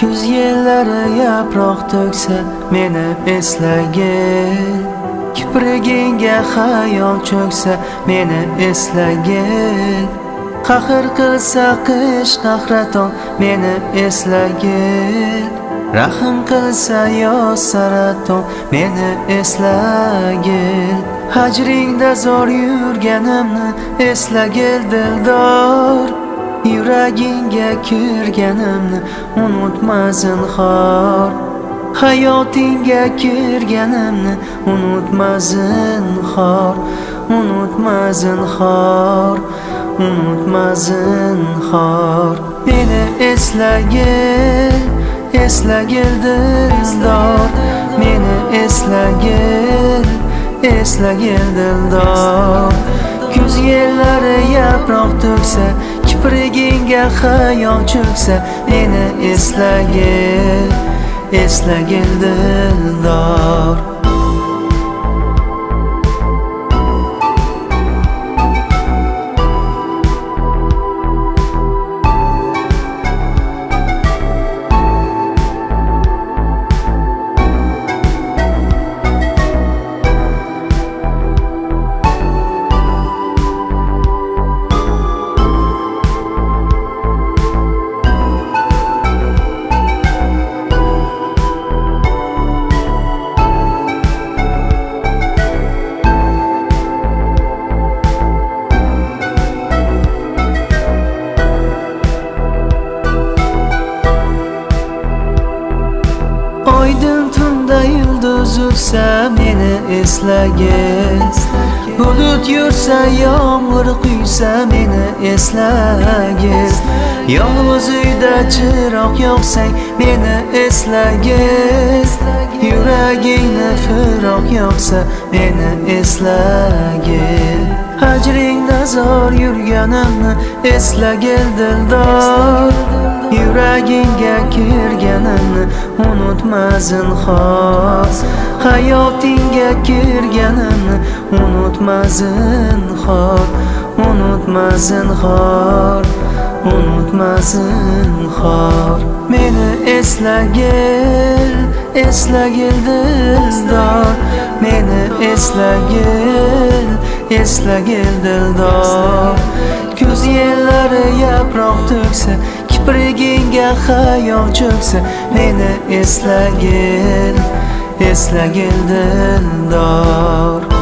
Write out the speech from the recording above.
Kuz yellari yaproq to'ksa meni eslagin, kiprigingga xayol cho'ksa meni eslagin, qahr qilsa qish qahraton meni eslagin, rahm qilsa yoz saraton meni eslagin, hajringda zo'r yurganimni eslagil dildor, yuragingga kirganimni unutma zinhor, hayotingga kirganimni unutma zinhor, unutma zinhor, unutma zinhor. Meni eslagil, eslagil dildor, meni eslagil, eslagil dildor. Kuz yellari yaproq to'ksa, kiprigingga xayol cho'ksa meni eslagil, eslagil dildor. Oydin tunda yulduz ursa meni eslagil, bulut yursa yomg'ir quysa meni eslagil, yolg'iz uyda chiroq yoqsang meni eslagil, yuragingni firoq yoqsa meni eslagil, hajringda zo'r yurganimni eslagil dildor, yuragingga kirganimni unutma zinhor, hayotingga kirganimni unutma zinhor, unutma zinhor, unutma zinhor. Meni eslagil, eslagil dildor, meni eslagil, eslagil dildor. Kuz yellari yaproq to'ksa, kiprigingga xayol cho'ksa meni eslagil, eslagil dildor.